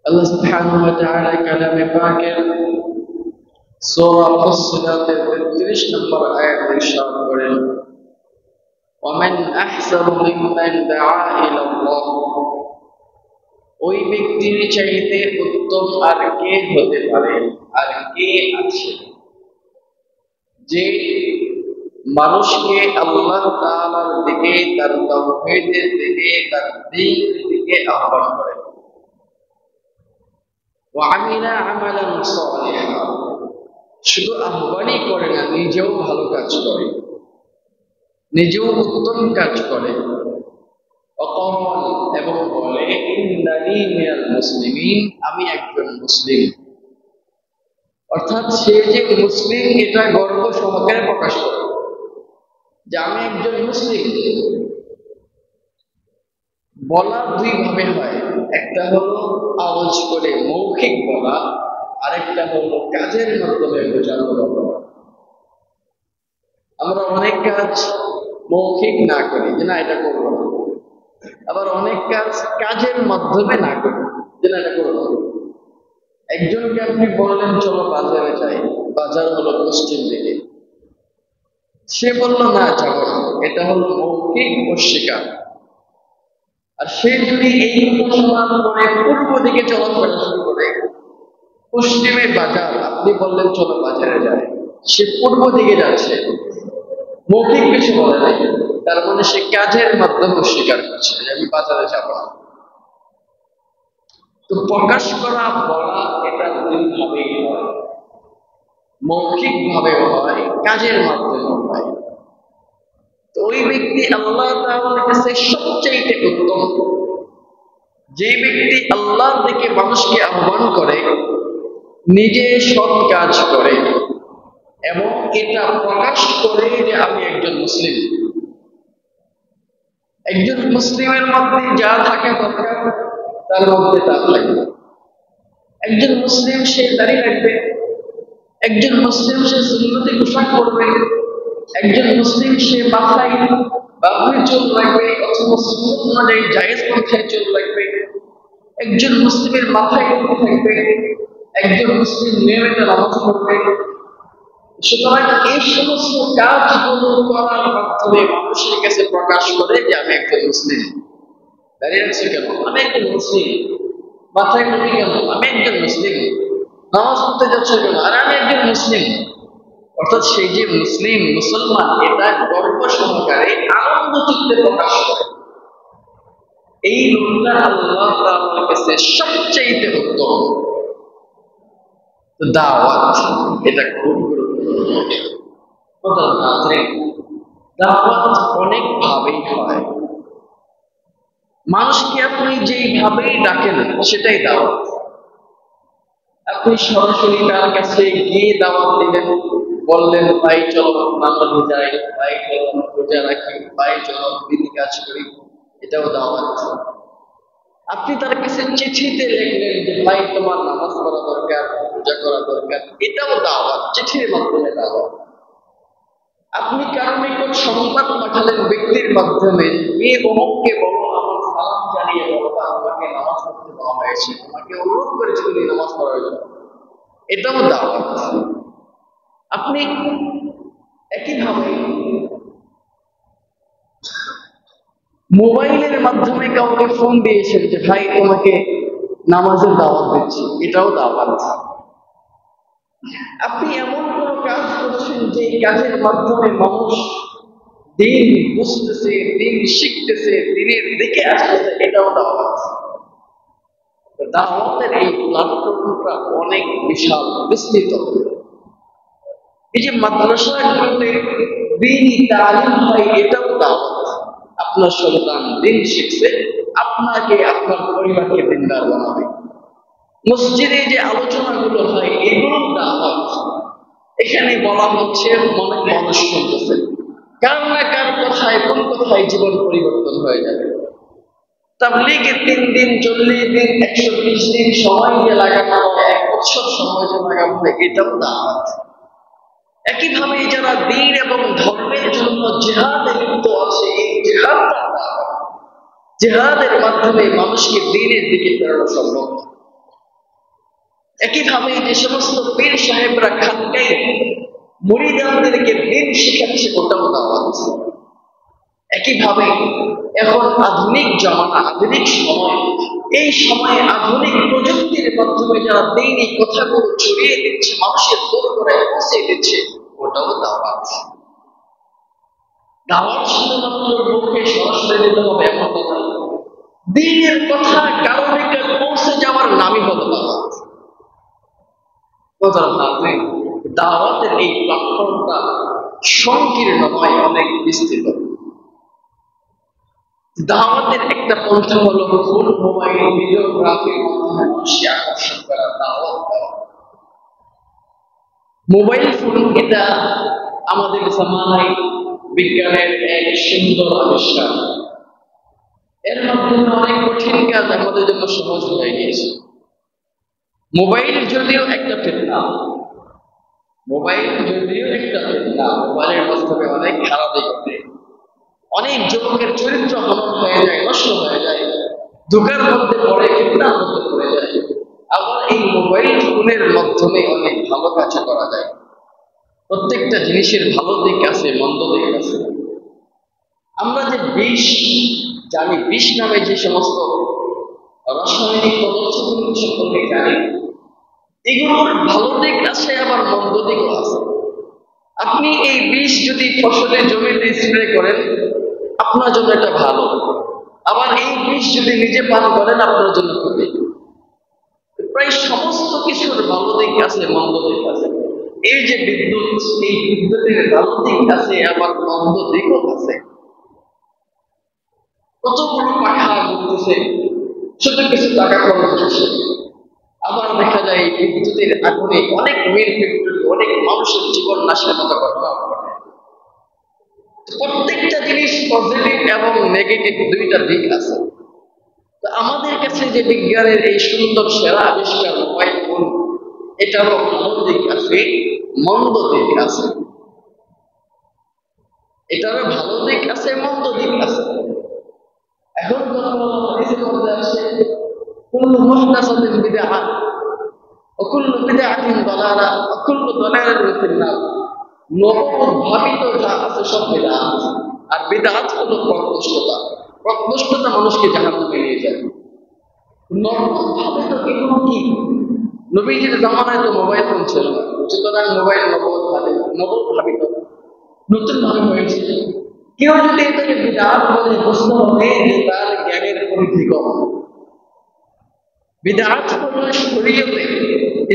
আল্লাহ সুবহানাহু ওয়া তাআলা কালামে পাকের সূরা ফুসসিলাতের 33 নম্বর আয়াতে ইরশাদ করেন, ওয়ামান আহসানু মিম্মান দাআ ইলাল্লাহ, ওই ব্যক্তির চাইতে উত্তম আর কে হতে পারে, আর কে আছে যে মানুষকে আল্লাহ তাআলার দিকে, তার তাওহীদের দিকে, তার দ্বীনের দিকে আহ্বান করে। ওয়ামিলা আমালান সালিহা, শুধু আহ্বানই করে না, নিজেও ভালো কাজ করে, নিজেও উত্তম কাজ করে। অকল এবং বলে ইন্নানি মিনাল মুসলিমিন, আমি একজন মুসলিম। অর্থাৎ সে যে মুসলিম এটা গর্ব সহকারে প্রকাশ করে যে আমি একজন মুসলিম। বলা দুই ভাবে হয়, একটা হলো আওয়াজ করে মৌখিক বলা, আরেকটা হলো কাজের মাধ্যমে বোঝানো বলা। আমরা অনেক কাজ মৌখিক না করি যে না এটা করবো না, আবার অনেক কাজ কাজের মাধ্যমে না করি যে না এটা করবো না। একজনকে আপনি বললেন চলো বাজারে যাই, বাজার হলো পশ্চিম দিকে, সে বলল না যাবো না, এটা হলো মৌখিক অস্বীকার। আর সে যদি এই উপসংহার করে পূর্ব দিকে চলাফেরা শুরু করে, পশ্চিমে বাজার, আপনি বললেন চলো বাজারে যাই, সে পূর্ব দিকে যাচ্ছে, মৌখিক কিছু বলে নাই, তার মানে সে কাজের মাধ্যমে অস্বীকার করছে যে আমি বাজারে যাব না। তো প্রকাশ করা বলা এটা দুই ভাবেই হয়, মৌখিক ভাবেও হয়, কাজের মাধ্যমেও হয়। তো ওই ব্যক্তি আল্লাহ তাআলার কাছে সবচেয়ে উত্তম, যে ব্যক্তি আল্লাহর দিকে মানুষকে আহ্বান করে, নিজে সৎ কাজ করে এবং এটা প্রকাশ করে যে আমি একজন মুসলিম। একজন মুসলিমের মধ্যে যা থাকা দরকার তার মধ্যে তা থাকবে। একজন মুসলিম সে দাড়ি রাখবে, একজন মুসলিম সে সুন্নতি পোশাক পরবে, একজন মুসলিম সে মাথায় বাবরি চুল রাখবে অথবা সুন্নত অনুযায়ী জায়েজ পন্থায় চুল রাখবে, একজন মুসলিমের মাথায় টুপি থাকবে, একজন মুসলিম নিয়মিত নামাজ পড়বে। সুতরাং এই সমস্ত কাজগুলো করার মাধ্যমে মানুষের কাছে প্রকাশ করে যে আমি একজন মুসলিম। দাঁড়িয়ে আছে কেন? আমি একজন মুসলিম। মাথায় টুপি কেন? আমি একজন মুসলিম। নামাজ পড়তে যাচ্ছে কেন? আর আমি একজন মুসলিম। অর্থাৎ সেই যে মুসলিম, মুসলমান, এটা গর্ব সহকারে আনন্দ চিত্তে প্রকাশ করে। এই লোকটা আল্লাহ তাআলার কাছে সবচেয়ে উত্তম। দাওয়াত এটা খুব গুরুত্বপূর্ণ। দাওয়াত অনেক ভাবেই হয়। মানুষকে আপনি যেইভাবেই ডাকেন সেটাই দাওয়াত। আপনি সরাসরি তার কাছে গিয়ে দাওয়াত দিলেন, বললেন ভাই চলো নামাজে যাই, ভাই চলো রোজা রাখি, ভাই চলো দিনী কাজ করি, এটাও দাওয়াত। আপনি তার কাছে চিঠিতে লিখলেন যে ভাই তোমার নামাজ পড়া দরকার, পূজা করা দরকার, এটাও দাওয়াত, চিঠির মাধ্যমে দাওয়াত। আপনি কারো নিকট সংবাদ পাঠালেন ব্যক্তির মাধ্যমে, মেয়ে অমুককে বলো আমার সালাম জানিয়ে বলো আমাকে নামাজ পড়তে বলা হয়েছে, তোমাকে অনুরোধ করেছে তুমি নামাজ পড়ার জন্য, এটাও দাওয়াত। আপনি একইভাবে মোবাইলের মাধ্যমে কাউকে ফোন দিয়েছেন যে ভাই তোমাকে নামাজের দাওয়াত দিচ্ছি, এটাও দাওয়াত। আপনি এমন কোন কাজ করছেন যে কাজের মাধ্যমে মানুষ দিন বুঝতেছে, দিন শিখতেছে, দিনের দিকে আসতেছে, এটাও দাওয়াত। দাওয়াতের এই প্ল্যাটফর্মটা অনেক বিশাল, বিস্তৃত। এই যে মাদ্রাসাগুলোতে দ্বীনি তালিম হয়, এটাও দাওয়াত। আপনার সন্তান দিন শিখছে, আপনাকে আপনার পরিবারকে দিনদার বানাবে। মসজিদে যে আলোচনাগুলো হয় এগুলো দাওয়াত। এখানে বলা হচ্ছে অনেক মানুষ শুনতেছে, কার না কার কথায় কোন কথায় জীবন পরিবর্তন হয়ে যাবে। তাবলীগে 3 দিন 40 দিন 120 দিন সময় যে লাগানো হয়, 1 বছর সময় যে লাগানো হয়, এটাও দাওয়াত। একইভাবে যারা দ্বীন এবং ধর্মের জন্য জিহাদে লিপ্ত আছে, এই জিহাদটা দাওয়াত। জিহাদের মাধ্যমে মানুষকে দ্বীনের দিকে ফেরানো সম্ভব। একইভাবে যে সমস্ত পীর সাহেবরা খানকাই মুরিদানদেরকে দিন শিখাচ্ছে, ওটাও দাওয়াত। একইভাবে এখন আধুনিক জমানা, আধুনিক সময়, এই সময়ে আধুনিক প্রযুক্তির মাধ্যমে যারা দৈনিক কথাগুলো ছড়িয়ে দিচ্ছে, মানুষের দোরগোড়ায় পৌঁছে দিচ্ছে, ওটাও দাওয়াত। দাওয়াত শুধুমাত্র মুখে সরাসরি দিতে হবে এমন কথা। দিনের কথা কারো নিকট পৌঁছে যাওয়ার নামই হলো দাওয়াত। দাওয়াতের এই প্ল্যাটফর্মটা সংকীর্ণ নয়, অনেক বিস্তৃত। দাওয়াতের একটা পন্থা হলো ফোন, মোবাইল, ভিডিওগ্রাফির মাধ্যমে মানুষকে আকর্ষণ করা, দাওয়াত দেওয়া। মোবাইল ফোন এটা আমাদের জামানায় বিজ্ঞানের এক সুন্দর আবিষ্কার। এর মাধ্যমে অনেক কঠিন কাজ আমাদের জন্য সহজ হয়ে গিয়েছে। মোবাইল যদিও একটা ফিতনা, মোবাইলের মাধ্যমে অনেক খারাপ দিক আছে। অনেক যুবকের চরিত্র হনন হয়ে যায়, নষ্ট হয়ে যায়, ধোঁকার মধ্যে পড়ে, ফিতনার মধ্যে পড়ে যায়। আবার এই মোবাইল ফোনের মাধ্যমে অনেক ভালো কাজ করা যায়। প্রত্যেকটা জিনিসের ভালো দিক আছে, মন্দ দিক আছে। আমরা যে বিষ জানি, বিষ নামে যে সমস্ত রাসায়নিক পদার্থগুলো সম্পর্কে জানি, এগুলোর ভালো দিক আছে, আবার মন্দ দিকও আছে। আপনি এই বিষ যদি ফসলের জমিতে স্প্রে করেন, আপনার জন্য এটা ভালো। আবার এই বিষ যদি নিজে পান করেন, আপনার জন্য ক্ষতি। প্রায় সমস্ত কিছুর ভালো দিক আছে, মন্দ দিক আছে। এই যে বিদ্যুৎ, এই বিদ্যুতের ভালো দিক আছে, আবার মন্দ দিকও আছে। কতগুলো পাখা ঘুরতেছে, শুধু কিছু টাকা খরচ হচ্ছে। আবার দেখা যায় বিদ্যুতের আগুনে অনেক মিল ফ্যাক্টরি, অনেক মানুষের জীবন নাশের মতো ঘটনা ঘটে। প্রত্যেকটা জিনিস পজিটিভ এবং নেগেটিভ দুইটা দিক আছে। তো আমাদের কাছে যে বিজ্ঞানের এই সুন্দর সেরা আবিষ্কার মোবাইল ফোন, এটারও ভালো দিক আছে, মন্দ দিক আছে। এটারও ভালো দিক আছে, মন্দ দিক আছে। এখন হাদিসের মধ্যে আসছে, কুল্লু মুহদাসাতিন বিদআহ ওয়া কুল্লু বিদআতিন দালালা ওয়া কুল্লু দালালাতিন ফিন-নার। নবভাবিত যা আছে সব বিদআত, আর বিদআত হলো প্রকৃষ্টতা। প্রকৃষ্টতা মানুষকে জাহান্নামে নিয়ে যায়। নবভাবিত এগুলো কি? নবীজির জামানায় তো মোবাইল ফোন ছিল না, সুতরাং মোবাইল নবভাবিত, নতুন ভাবে হয়েছে। কেউ যদি এটাকে বিদআত বলে, বুঝতে হবে যে তার জ্ঞানের পরিধি কম। বিদআত হলো শরীয়তে,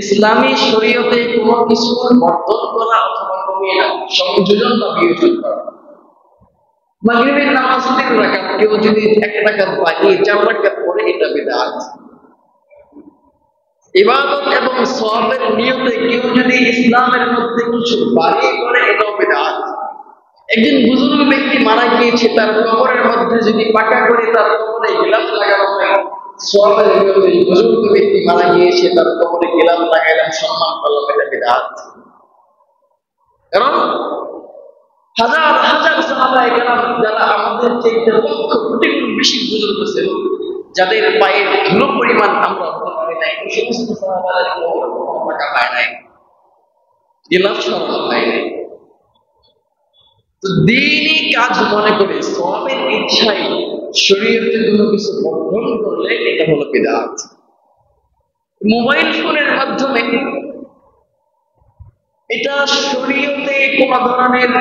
ইসলামী শরীয়তে কোনো কিছু বর্জন করা অথবা কমিয়ে না, সংযোজন বা বিয়োজন করা। মাগরিবের নামাজ 3 রাকাত, কেউ যদি 1 রাকাত বাড়িয়ে 4 রাকাত পড়ে, এটা বিদআত। ইবাদত এবং সওয়াবের নিয়তে কেউ যদি ইসলামের মধ্যে কিছু বাড়িয়ে করে, এটাও বিদআত। একজন বুজুর্গ ব্যক্তি মারা গিয়েছে, তার কবরের মধ্যে যদি পাকা করে তার কবরে গিলাফ লাগানো হয়, সওয়াবের নিয়তে বুজুর্গ ব্যক্তি মারা গিয়েছে, তার কবরে গিলাফ লাগাইলাম, সম্মান করলাম, এটা বিদআত। কারণ হাজার হাজার সাহাবায়ে কেরাম যারা আমাদের চেয়ে লক্ষ কোটি গুণ বেশি বুজুর্গ ছিল, যাদের পায়ের ধুলো পরিমাণ আমরা হতে পারি নাই, এই সমস্ত সাহাবাদের কবর কোনো পাকা হয় নাই, গিলাফ সরানো হয় নাই। তো দ্বীনি কাজ মনে করে সওয়াবের ইচ্ছায় শরীয়তের কোনো কিছু বর্জন করলে, এটা হলো বিদআত। মোবাইল ফোনের মাধ্যমে এটা শরীয়তে কোন ধরনের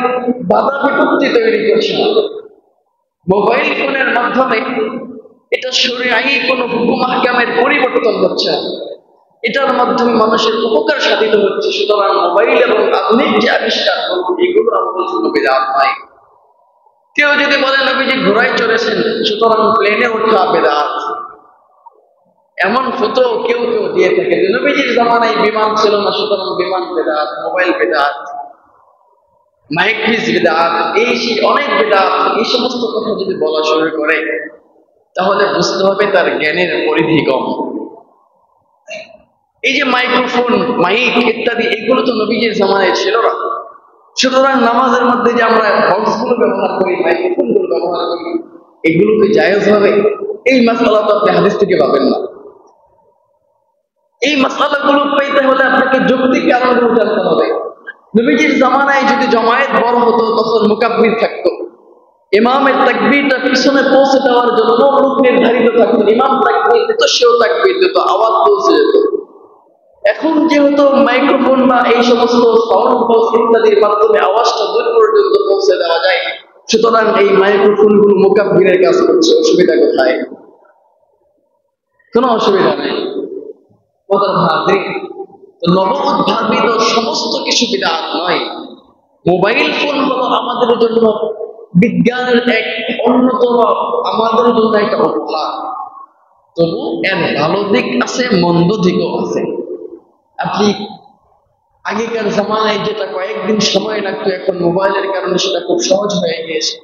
বাধা বিপত্তি তৈরি করছে না। মোবাইল ফোনের মাধ্যমে এটা শরীআই কোনো হুকুম আহকামের পরিবর্তন হচ্ছে না, এটার মাধ্যমে মানুষের উপকার সাধিত হচ্ছে। সুতরাং মোবাইল এবং আধুনিক যে আবিষ্কার, এগুলো আমাদের জন্য বিদআত নয়। কেউ যদি বলে নবীজি ঘোড়ায় চড়েছেন, সুতরাং প্লেনে ওঠা বিদআত, এমন ফটো কেউ কেউ দিয়ে থাকে যে নবীজির জামানায় বিমান ছিল না, সুতরাং বিমান বিদআত, মোবাইল বিদআত, মাইক পিস বিদআত, এই সেই অনেক বিদআত। এই সমস্ত কথা যদি বলা শুরু করে, তাহলে বুঝতে হবে তার জ্ঞানের পরিধি কম। এই যে মাইক্রোফোন, মাইক ইত্যাদি, এগুলো তো নবীজির জামানায় ছিল না। সুতরাং নামাজের মধ্যে যে আমরা বক্সগুলো ব্যবহার করি, মাইক্রোফোনগুলো ব্যবহার করি, এগুলো কি জায়েজ হবে? এই মাসআলা তো আপনি হাদিস থেকে পাবেন না। এই মাসালাগুলো পেতে হলে আপনাকে যৌক্তিক কারণগুলো জানতে হবে। নবীজির জামানায় যদি জমায়েত বড় হতো তখন মুকাব্বির থাকতো, ইমামের তাকবীরটা পিছনে পৌঁছে দেওয়ার জন্য লোক নির্ধারিত থাকতো, ইমাম তাকবীর দিত, সেও তাকবীর দিত, আওয়াজ পৌঁছে যেত। এখন যেহেতু মাইক্রোফোন বা এই সমস্ত সাউন্ড বক্স ইত্যাদির মাধ্যমে আওয়াজটা দূর পর্যন্ত পৌঁছে দেওয়া যায়, সুতরাং এই মাইক্রোফোন গুলো মুকাব্বিরের কাজ করছে। অসুবিধা কোথায়? কোনো অসুবিধা নেই। নবউদ্ভাবিত সমস্ত কিছু বিদআত নয়। মোবাইল ফোন হলো আমাদের জন্য বিজ্ঞানের এক অন্যতম, আমাদের জন্য একটা উপহার। তবু এর ভালো দিক আছে, মন্দ দিকও আছে। আপনি আগেকার জামানায় যেটা কয়েকদিন সময় লাগতো, এখন মোবাইলের কারণে সেটা খুব সহজ হয়ে গিয়েছে।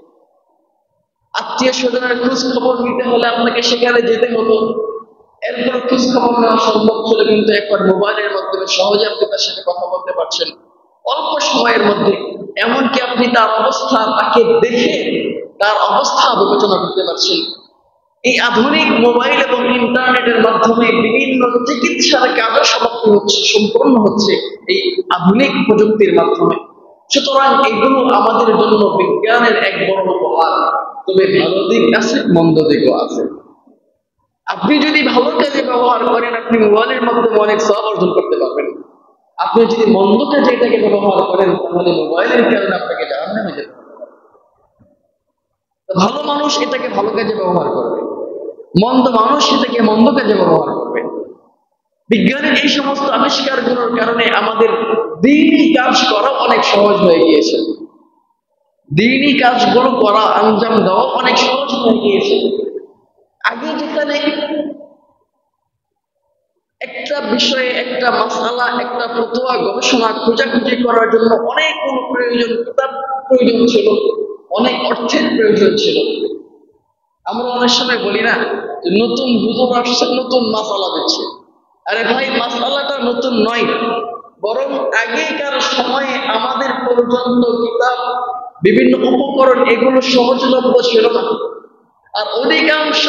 আত্মীয় স্বজনের খোঁজ খবর নিতে হলে আপনাকে সেখানে যেতে হতো, এরপর খোঁজ খবর নেওয়া সম্ভব ছিল, কিন্তু এখন মোবাইলের মাধ্যমে সহজে আপনি তার সাথে কথা বলতে পারছেন অল্প সময়ের মধ্যে। এমনকি আপনি তার অবস্থা, তাকে দেখে তার অবস্থা বিবেচনা করতে পারছেন। এই আধুনিক মোবাইল এবং ইন্টারনেটের মাধ্যমে বিভিন্ন চিকিৎসার কাজও সমাপ্তি হচ্ছে, সম্পন্ন হচ্ছে এই আধুনিক প্রযুক্তির মাধ্যমে। সুতরাং এগুলো আমাদের জন্য বিজ্ঞানের এক বড় উপহার। তবে ভালো দিক আছে, মন্দ দিকও আছে। আপনি যদি ভালো কাজে ব্যবহার করেন, আপনি মোবাইলের মাধ্যমে অনেক সওয়াব অর্জন করতে পারবেন। আপনি যদি মন্দ কাজে এটাকে ব্যবহার করেন, তাহলে মোবাইলের কারণে আপনাকে জাহান্নামে যেতে হবে। ভালো মানুষ এটাকে ভালো কাজে ব্যবহার করবে, মন্দ মানুষ এটাকে মন্দ কাজে ব্যবহার করবে। বিজ্ঞানের এই সমস্ত আবিষ্কারগুলোর কারণে আমাদের দ্বীনি কাজ করা অনেক সহজ হয়ে গিয়েছে। দ্বীনি কাজগুলো করা, আঞ্জাম দেওয়া অনেক সহজ হয়ে গিয়েছে। আগে যেখানে একটা বিষয়ে, একটা মাসালা, একটা ফতোয়া গবেষণা খোঁজাখুঁজি করার জন্য অনেকগুলো প্রয়োজন, কিতাব প্রয়োজন ছিল, অনেক অর্থের প্রয়োজন ছিল। আমরা অনেক সময় বলি না, নতুন হুজুর আসছে, নতুন মাসালা দিচ্ছে। আরে ভাই, মাসালাটা নতুন নয়, বরং আগেকার সময়ে আমাদের পর্যন্ত কিতাব, বিভিন্ন উপকরণ এগুলো সহজলভ্য ছিল না। আর অধিকাংশ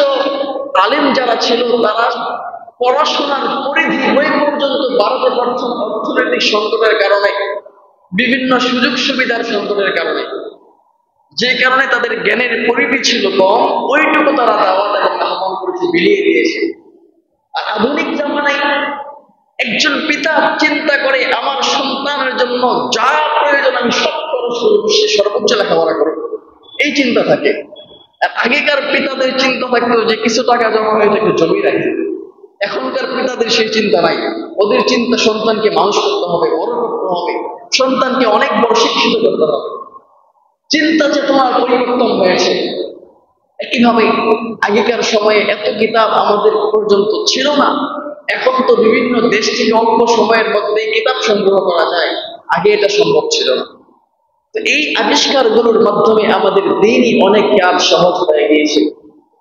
আলেম যারা ছিল, তারা পড়াশোনার পরিধি ওই পর্যন্ত বাড়াতে পারছেন অর্থনৈতিক সংকটের কারণে, বিভিন্ন সুযোগ সুবিধার সংকটের কারণে। যে কারণে তাদের জ্ঞানের পরিধি ছিল কম, ওইটুকু তারা দাওয়াত এবং আহ্বান করেছে, বিলিয়ে দিয়েছে। আর আধুনিক জামানায় একজন পিতা চিন্তা করে, আমার সন্তানের জন্য যা প্রয়োজন আমি সব খরচ করব, সে সর্বোচ্চ লেখাপড়া করব, এই চিন্তা থাকে। আর আগেকার পিতাদের চিন্তা থাকতো যে কিছু টাকা জমা হয়ে থাকে, জমি রাখে। এখনকার পিতাদের সেই চিন্তা নাই। ওদের চিন্তা সন্তানকে মানুষ করতে হবে, বড় করতে হবে, সন্তানকে অনেক বড় শিক্ষিত করতে হবে। চিন্তা চেতনার পরিবর্তন হয়েছে। একইভাবে আগেকার সময়ে এত কিতাব আমাদের পর্যন্ত ছিল না। এখন তো বিভিন্ন দেশ থেকে অল্প সময়ের মধ্যে কিতাব সংগ্রহ করা যায়, আগে এটা সম্ভব ছিল না। তো এই আবিষ্কারগুলোর মাধ্যমে আমাদের দিনই অনেক কাজ সহজ হয়ে গিয়েছে,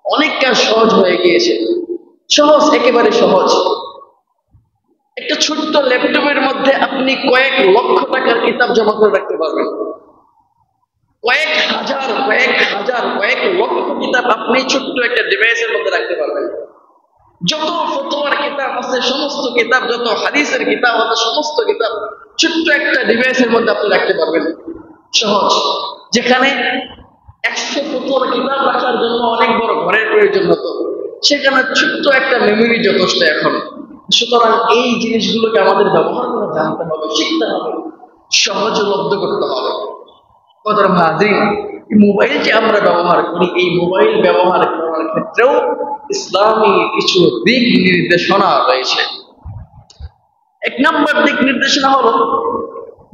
অনেক কাজ সহজ হয়ে গিয়েছে। সহজ, একেবারে সহজ। একটা ছোট্ট ল্যাপটপের মধ্যে আপনি কয়েক লক্ষ টাকার কিতাব জমা করে রাখতে পারবেন। কয়েক লক্ষ কিতাব আপনি ছোট্ট একটা ডিভাইসের মধ্যে রাখতে পারবেন। যত ফতোয়ার কিতাব আছে, সমস্ত কিতাব, যত হাদিসের কিতাব আছে, সমস্ত কিতাব ছোট্ট একটা ডিভাইসের মধ্যে আপনি রাখতে পারবেন। সহজ। যেখানে 100 ফতোয়ার কিতাব রাখার জন্য অনেক বড় ঘরের প্রয়োজন হতো, সেখানে ছোট্ট একটা মেমোরি যথেষ্ট এখন। সুতরাং এই জিনিসগুলোকে আমাদের ব্যবহার করে জানতে হবে, শিখতে হবে, সহজলব্ধ করতে হবে। মোবাইল যে আমরা ব্যবহার করি, এই মোবাইল ব্যবহার করার ক্ষেত্রেও ইসলামী কিছু দিক নির্দেশনা রয়েছে। 1 নম্বর দিক নির্দেশনা হলো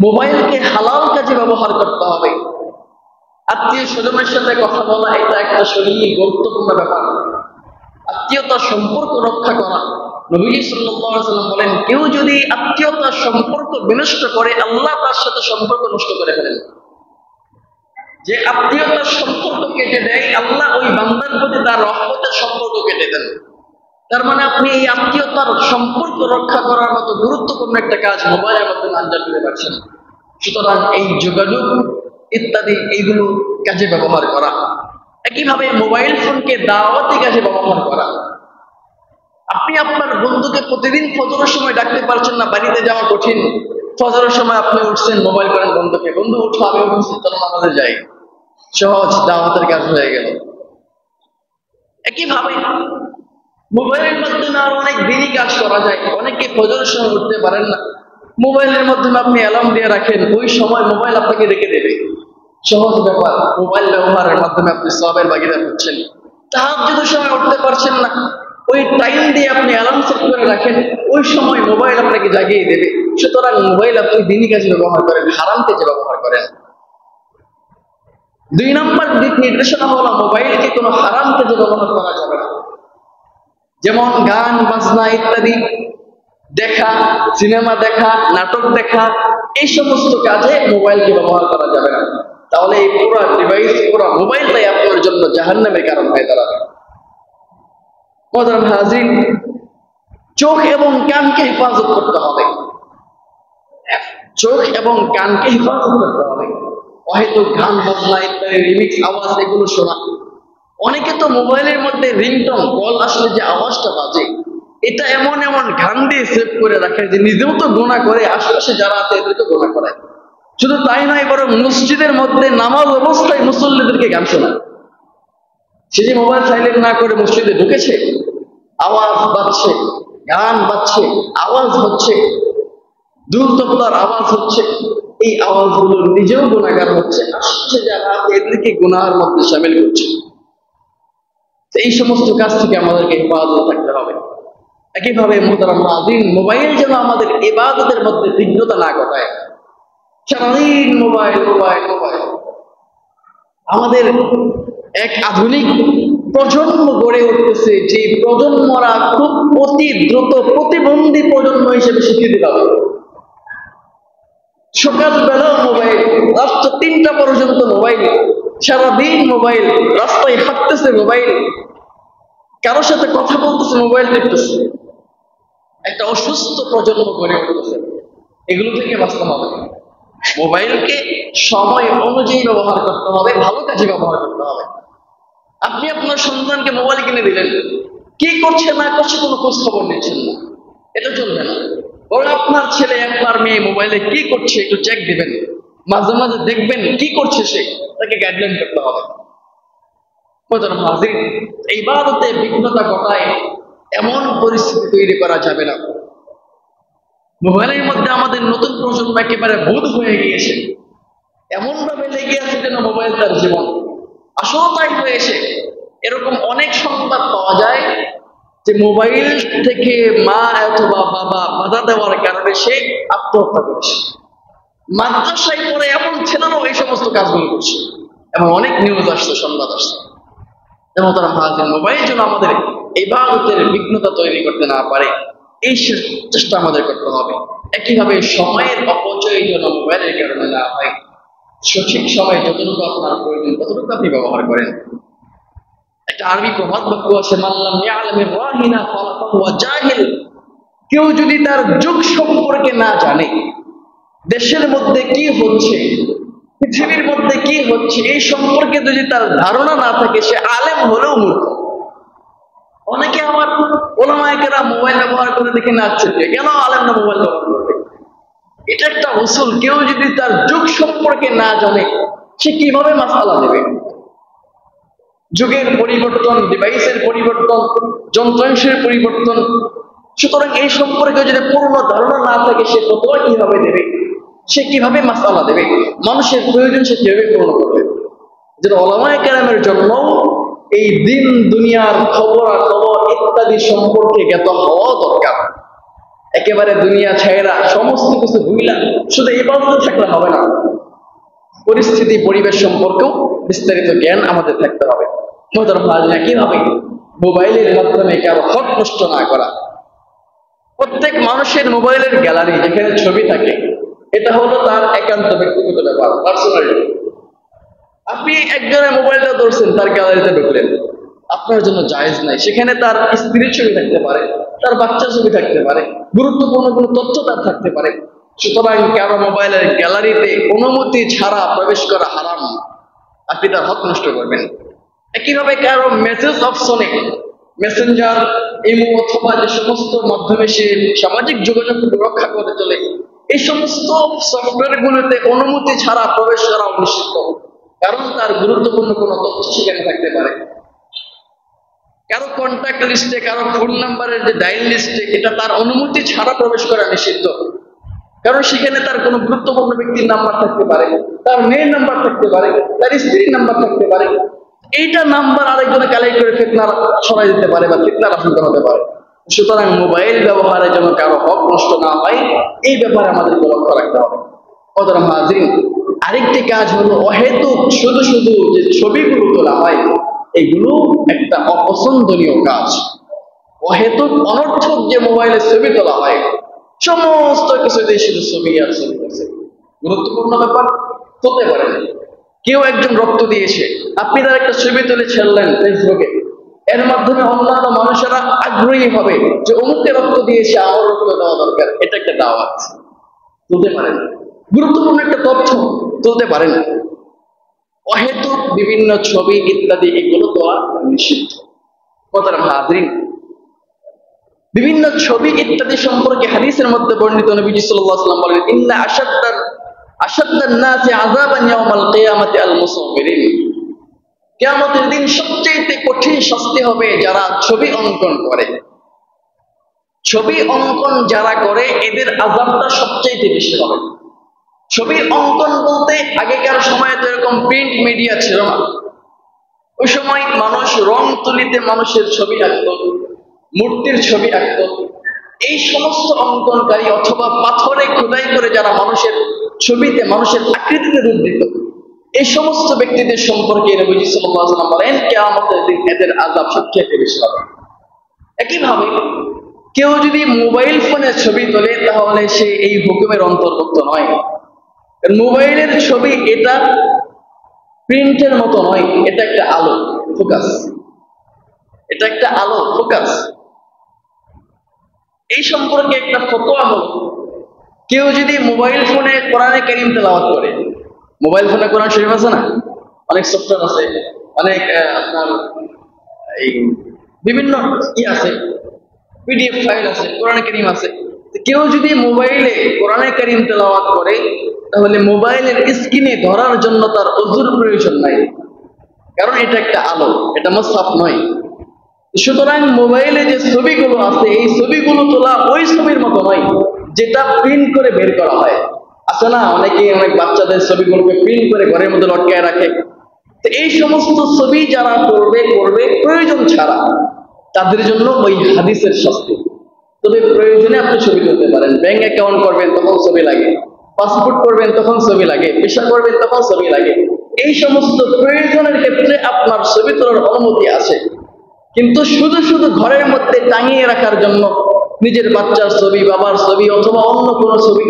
মোবাইলকে হালাল কাজে ব্যবহার করতে হবে। আত্মীয় স্বজনের সাথে কথা বলা, এটা একটা শরীরে গুরুত্বপূর্ণ ব্যাপার। আত্মীয়তার সম্পর্ক রক্ষা করা। নবী সাল্লাল্লাহু আলাইহি ওয়াসাল্লাম বলেন, কেউ যদি আত্মীয়তার সম্পর্ক বিনষ্ট করে, আল্লাহ তার সাথে সম্পর্ক নষ্ট করে ফেলেন। যে আত্মীয়তার সম্পর্ক কেটে দেয়, আল্লাহ ওই বান্দার প্রতি তার রহমতের সম্পর্ক কেটে দেন। তার মানে আপনি এই আত্মীয়তার সম্পর্ক রক্ষা করার মতো গুরুত্বপূর্ণ একটা কাজ মোবাইলের মাধ্যমে আঞ্জাম দিতে পারছেন। সুতরাং এই যোগাযোগ ইত্যাদি এইগুলো কাজে ব্যবহার করা। একইভাবে মোবাইল ফোনকে দাওয়াতি কাজে ব্যবহার করা। আপনি আপনার বন্ধুকে প্রতিদিন ফজরের সময় ডাকতে পারছেন না, বাড়িতে যাওয়া কঠিন। ফজরের সময় আপনি উঠছেন, মোবাইল করেন বন্ধুকে, বন্ধু উঠো আমি উঠছি, চলো নামাজে যাই। সহজ দাওয়াতের কাজ হয়ে গেল। একইভাবে মোবাইলের মাধ্যমে আরো অনেক দিনই কাজ করা যায়। অনেকে ফজরের সময় উঠতে পারেন না, মোবাইলের মাধ্যমে আপনি অ্যালার্ম দিয়ে রাখেন, ওই সময় মোবাইল আপনাকে রেখে দেবে। সহজ ব্যাপার, মোবাইল ব্যবহারের মাধ্যমে আপনি সওয়াবের ভাগীদার হচ্ছেন। তাহাজ্জুদের সময় উঠতে পারছেন না, ওই টাইম দিয়ে আপনি অ্যালার্ম সেট করে রাখেন, ওই সময় মোবাইল আপনাকে জাগিয়ে দেবে। সুতরাং মোবাইল আপনি দিনই কাজে ব্যবহার করেন, হারাম কাজে ব্যবহার করেন। 2 নম্বর দিক নির্দেশনা হলো মোবাইলকে কোনো হারাম কাজে ব্যবহার করা যাবে না। যেমন গান বাজনা ইত্যাদি দেখা, সিনেমা দেখা, নাটক দেখা, এই সমস্ত কাজে মোবাইলকে ব্যবহার করা যাবে না। তাহলে এই পুরো ডিভাইস, পুরো মোবাইলটাই আপনার জন্য জাহান্নামের কারণ হয়ে দাঁড়াবে। মুহতারাম হাজির, চোখ এবং কানকে হেফাজত করতে হবে। চোখ এবং কানকে হেফাজত করতে হবে। হয়তো গান বাজনা ইত্যাদি রিমিক্স আওয়াজ এগুলো শোনা। অনেকে তো মোবাইলের মধ্যে রিংটন কল আসলে যে আওয়াজটা বাজে, এটা এমন এমন গান দিয়ে সেভ করে রাখে যে নিজেও তো গুনাহ করে, আশেপাশে যারা আছে এদেরকে গুনাহ করায়। শুধু তাই নয়, বরং মসজিদের মধ্যে নামাজ অবস্থায় মুসল্লিদেরকে গান শোনায়। সে যে মোবাইল সাইলেন্ট না করে মসজিদে ঢুকেছে, আওয়াজ বাজছে, গান বাজছে, আওয়াজ হচ্ছে, দূর তবলার আওয়াজ হচ্ছে, এই আওয়াজগুলো নিজেও গুনাহগার হচ্ছে, আশেপাশে যারা আছে এদেরকে গুনাহের মধ্যে শামিল করছে। এই সমস্ত কাজ থেকে আমাদেরকে হেফাজত থাকতে হবে। একইভাবে মুহতারাম হাজিরিন, মোবাইল যেন আমাদের ইবাদতের মধ্যে বিঘ্নতা না ঘটায়। সারাদিন মোবাইল মোবাইল মোবাইল। আমাদের এক আধুনিক প্রজন্ম গড়ে উঠতেছে, যে প্রজন্মরা খুব অতি দ্রুত প্রতিবন্ধী প্রজন্ম হিসেবে স্বীকৃতি পাবে। সকালবেলাও মোবাইল, রাত 3টা পর্যন্ত মোবাইল, সারাদিন মোবাইল, রাস্তায় হাঁটতেছে মোবাইল, কারোর সাথে কথা বলতেছে মোবাইল দেখতেছে। একটা অসুস্থ প্রজন্ম গড়ে উঠতেছে। এগুলো থেকে বাঁচতে হবে। মোবাইলকে সময় অনুযায়ী ব্যবহার করতে হবে, ভালো কাজে ব্যবহার করতে হবে। আপনি আপনার সন্তানকে মোবাইল কিনে দিলেন, কি করছে না করছে কোনো খোঁজ খবর নিচ্ছেন না, এটা চলবে না। বরং আপনার ছেলে আপনার মেয়ে মোবাইলে কি করছে একটু চেক দিবেন, মাঝে মাঝে দেখবেন কি করছে সে, তাকে গাইডলাইন করতে হবে। ইবাদতে বিঘ্নতা ঘটায় এমন পরিস্থিতি তৈরি করা যাবে না। মোবাইলের মধ্যে আমাদের নতুন প্রজন্ম একেবারে বোধ হয়ে গিয়েছে, এমন ভাবে লেগে আছে যেন মোবাইল তার জীবন। আসলে তাই হয়েছে। এরকম অনেক সংবাদ পাওয়া যায় যে মোবাইল থেকে মা অথবা বাবা বাধা দেওয়ার কারণে সে আত্মহত্যা করেছে। মাদ্রাসায় পড়ে এমন ছেলেরাও এই সমস্ত কাজগুলো করছে, এবং অনেক নিউজ আসছে, সংবাদ আসছে। যেমন তারা হাজির, মোবাইল যেন আমাদের ইবাদতের বিঘ্নতা তৈরি করতে না পারে, এই চেষ্টা আমাদের করতে হবে। একইভাবে সময়ের অপচয় যেন মোবাইলের কারণে না হয়। সঠিক সময় যতটুকু আপনার প্রয়োজন ততটুকু আপনি ব্যবহার করেন। একটা আরবি প্রবাদ বাক্য আছে, মাল্লাম ইয়ালামির রাহিনা ফাহুয়া জাহিল। কেউ যদি তার যুগ সম্পর্কে না জানে, দেশের মধ্যে কি হচ্ছে, পৃথিবীর মধ্যে কি হচ্ছে, এই সম্পর্কে যদি তার ধারণা না থাকে, সে আলেম হলেও মূর্খ। অনেকে আমার ওলামায়ে কেরাম মোবাইল ব্যবহার করে দেখে নাচছে, কেন আলেমরা মোবাইল ব্যবহার করবে? এটা একটা উসুল। কেউ যদি তার যুগ সম্পর্কে না জানে, সে কিভাবে মাসআলা দেবে? যুগের পরিবর্তন, ডিভাইসের পরিবর্তন, যন্ত্রাংশের পরিবর্তন, সুতরাং এই সম্পর্কে যদি পূর্ণ ধারণা না থাকে, সে ফতোয়া কিভাবে দেবে? সে কিভাবে মাসআলা দেবে? মানুষের প্রয়োজন সে কিভাবে পূর্ণ করবে? যেন ওলামায়ে কেরামের জন্য এই দিন দুনিয়ার খবরাখবর ইত্যাদি সম্পর্কে জ্ঞাত হওয়া দরকার। একেবারে দুনিয়া ছায়রা সমস্ত কিছু ভুইলা শুধু ইবাদতে থাকলে হবে না, পরিস্থিতি পরিবেশ সম্পর্কেও বিস্তারিত জ্ঞান আমাদের থাকতে হবে। কিভাবে মোবাইলের মাধ্যমে কারো হক নষ্ট না করা। প্রত্যেক মানুষের মোবাইলের গ্যালারি, যেখানে ছবি থাকে, এটা হলো তার একান্ত ব্যক্তিগত ব্যাপার, পার্সোনালিটি। আপনি একজনের মোবাইলটা ধরছেন, তার গ্যালারিতে ঢুকলেন, আপনার জন্য জায়েজ নাই। সেখানে তার স্ত্রীর ছবি থাকতে পারে, তার বাচ্চার ছবি থাকতে পারে, গুরুত্বপূর্ণ কোনো তথ্য তার থাকতে পারে। সুতরাং কারো মোবাইলের গ্যালারিতে অনুমতি ছাড়া প্রবেশ করা হারাম, আপনি তার হক নষ্ট করবেন। একইভাবে কারো মেসেজ অপশনে মেসেঞ্জার, ইমো অথবা যে সমস্ত মাধ্যমে সে সামাজিক যোগাযোগ রক্ষা করে চলে, এই সমস্ত সফটওয়্যার গুলোতে অনুমতি ছাড়া প্রবেশ করা নিষিদ্ধ। কারণ তার গুরুত্বপূর্ণ কোনো তথ্য সেখানে থাকতে পারে। কারো কন্ট্যাক্ট লিস্টে, কারো ফোন নাম্বারের যে ডায়াল লিস্টে, এটা তার অনুমতি ছাড়া প্রবেশ করা নিষিদ্ধ। কারণ সেখানে তার কোনো গুরুত্বপূর্ণ ব্যক্তির নাম্বার থাকতে পারে, তার মেয়ের নাম্বার থাকতে পারে, তার স্ত্রীর নাম্বার থাকতে পারে। এইটা নাম্বার আরেকজনে কালেক্ট করে ফিতনা ছড়াই দিতে পারে বা ফিতনার আশঙ্কা হতে পারে। সুতরাং মোবাইল ব্যবহারে যেন কারো হক নষ্ট না হয়, এই ব্যাপারে আমাদেরকে লক্ষ্য রাখতে হবে। মোহতারাম হাজিরিন, আরেকটি কাজ হলো অহেতুক শুধু শুধু যে ছবিগুলো তোলা হয়, এগুলো একটা অপছন্দনীয় কাজ। অহেতুক অনর্থক যে মোবাইলে ছবি তোলা হয়, সমস্ত কিছুতে শুধু ছবি আর ছবি আছে। গুরুত্বপূর্ণ ব্যাপার তুলতে পারেন। কেউ একজন রক্ত দিয়েছে, আপনি তার একটা ছবি তুলে ছেড়লেন ফেসবুকে, এর মাধ্যমে অন্যান্য মানুষেরা আগ্রহী হবে যে অমুকে রক্ত দিয়েছে, আমার রক্ত দেওয়া দরকার। এটা একটা দাওয়াত, তুলতে পারেন। গুরুত্বপূর্ণ একটা তথ্য তুলতে পারেন। অহেতুক বিভিন্ন ছবি ইত্যাদি এগুলো তোলা নিষিদ্ধ। মোহতারাম হাজিরিন, বিভিন্ন ছবি ইত্যাদি সম্পর্কে হাদিসের মধ্যে বর্ণিত, নবীজি সাল্লাল্লাহু আলাইহি ওয়াসাল্লাম বলেন, ইন্না আশাদ্দান নাসি আযাবান ইয়াওমাল কিয়ামাতি আল মুসাওবিরিন। কিয়ামতের দিন সবচেয়ে কঠিন শাস্তি হবে যারা ছবি অঙ্কন করে। ছবি অঙ্কন যারা করে এদের আযাবটা সবচেয়ে বেশি হবে। ছবি অঙ্কন বলতে আগেকার সময়ে তো এরকম প্রিন্ট মিডিয়া ছিল না। ওই সময় মানুষ রং তুলিতে মানুষের ছবি আঁকত, মূর্তির ছবি আঁকত। এই সমস্ত অঙ্কনকারী অথবা পাথরে খোদাই করে যারা মানুষের ছবিতে, মানুষের আকৃতিতে রূপ দিত, এই সমস্ত ব্যক্তিদের সম্পর্কে নবীজি সাল্লাল্লাহু আলাইহি ওয়াসাল্লাম বলেন, কিয়ামতের দিন এদের আযাব সবচেয়ে বেশি হবে। একইভাবে কেউ যদি মোবাইল ফোনে ছবি তোলে, তাহলে সে এই হুকুমের অন্তর্ভুক্ত নয়। মোবাইলের ছবি এটা প্রিন্টের মতো নয়, এটা একটা আলো, ফোকাস। এটা একটা আলো, ফোকাস। এই সম্পর্কে একটা ফতোয়া হলো, কেউ যদি মোবাইল ফোনে কোরআনে কারীম তেলাওয়াত করে, মোবাইল ফোনে কোরআন শরীফ আছে না, অনেক সফটওয়্যার আছে, অনেক আপনার এই বিভিন্ন আছে, পিডিএফ ফাইল আছে, কোরআনে কারীম আছে। কেউ যদি মোবাইলে কোরআনে কারীম তেলাওয়াত করে, তাহলে মোবাইলের স্ক্রিনে ধরার জন্য তার ওযুর প্রয়োজন নাই, কারণ এটা একটা আলো, এটা মুসহাফ নয়। সুতরাং মোবাইলে যে ছবিগুলো আছে, এই ছবিগুলো তোলা ওই ছবির মতো নয় যেটা প্রিন্ট করে বের করা হয়। আছে না, অনেকে অনেক বাচ্চাদের ছবিগুলোকে প্রিন্ট করে ঘরের মধ্যে লটকায় রাখে। তো এই সমস্ত ছবি যারা করবে প্রয়োজন ছাড়া, তাদের জন্য ওই হাদিসের শাস্তি। তবে প্রয়োজনে আপনি ছবি তুলতে পারেন। ব্যাংক অ্যাকাউন্ট করবেন তখন ছবি লাগে, পাসপোর্ট করবেন তখন ছবি লাগে, ভিসা করবেন তখন ছবি লাগে। এই সমস্ত প্রয়োজনের ক্ষেত্রে আপনার ছবি তোলার অনুমতি আছে। কিন্তু শুধু শুধু ঘরের মধ্যে টাঙিয়ে রাখার জন্য নিজের বাচ্চার ছবি, বাবার ছবি অথবা অন্য কোনো ছবি,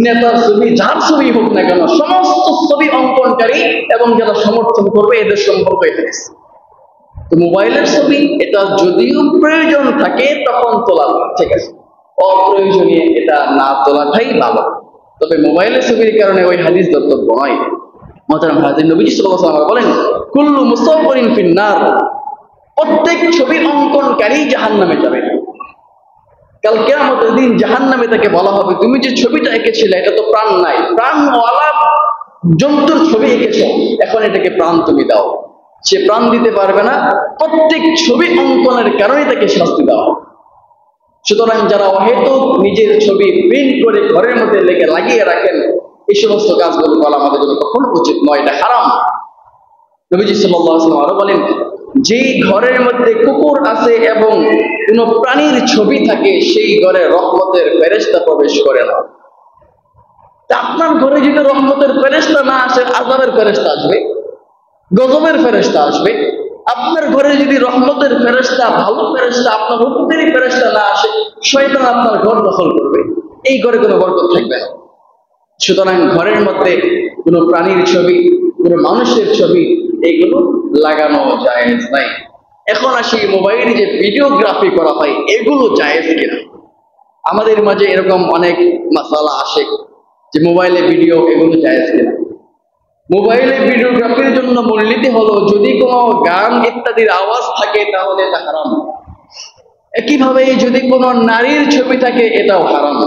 নেতার ছবি, যার ছবি হোক না কেন, সমস্ত ছবি অঙ্কনকারী এবং যারা সমর্থন করবে এদের সম্পর্ক এটা। তো মোবাইলের ছবি এটা যদিও প্রয়োজন থাকে তখন তোলা ঠিক আছে, অপ্রয়োজনীয় এটা না তোলাটাই ভালো। তবে মোবাইলের ছবির কারণে ওই হাদিস ধর্তব্য নয়। মোহতারাম হাজির, নবীজি সাল্লাল্লাহু আলাইহি ওয়াসাল্লাম বলেন, কুল্লু মুসাওবিরিন ফিন্নার, প্রত্যেক ছবি অঙ্কনকারী জাহান্নামে যাবে। কাল কিয়ামতের দিন জাহান্নামে তাকে বলা হবে, তুমি যে ছবিটা এঁকেছিলে এটা তো প্রাণ নাই, প্রাণওয়ালা জন্তুর ছবি এঁকেছো, এখন এটাকে প্রাণ তুমি দাও। সে প্রাণ দিতে পারবে না, প্রত্যেক ছবি অঙ্কনের কারণে তাকে শাস্তি দেওয়া। সুতরাং যারা অহেতুক নিজের ছবি প্রিন্ট করে ঘরের মধ্যে লাগিয়ে রাখেন, এই সমস্ত কাজগুলো করা আমাদের জন্য কখনো উচিত নয়, এটা হারাম। নবীজি সাল্লাল্লাহু আলাইহি ওয়াসাল্লাম আরো বলেন, যেই ঘরের মধ্যে কুকুর আছে এবং কোন প্রাণীর ছবি থাকে, সেই ঘরে রহমতের ফেরেশতা প্রবেশ করে না। আপনার ঘরে যদি রহমতের ফেরেশতা না আসে, আযাবের ফেরেশতা আসবে, গজবের ফেরেশতা আসবে। আপনার ঘরে যদি রহমতের ফেরেশতা, ভালো ফেরেশতা, আপনার হুকুমেরই ফেরেশতা না আসে, শয়তান আপনার ঘর দখল করবে, এই ঘরে কোনো বরকত থাকবে না। সুতরাং ঘরের মধ্যে কোনো প্রাণীর ছবি, কোনো মানুষের ছবি এগুলো লাগানো জায়েজ নাই। এখন আসি মোবাইলে যে ভিডিওগ্রাফি করা হয়, এগুলো জায়েজ কিনা। আমাদের মাঝে এরকম অনেক মাসালা আসে যে মোবাইলে ভিডিও এগুলো জায়েজ কিনা। মোবাইলে ভিডিওগ্রাফির জন্য মূলনীতি হলো, যদি কোনো গান ইত্যাদির আওয়াজ থাকে তাহলে তা হারাম। একইভাবে যদি কোনো নারীর ছবি থাকে এটাও হারাম।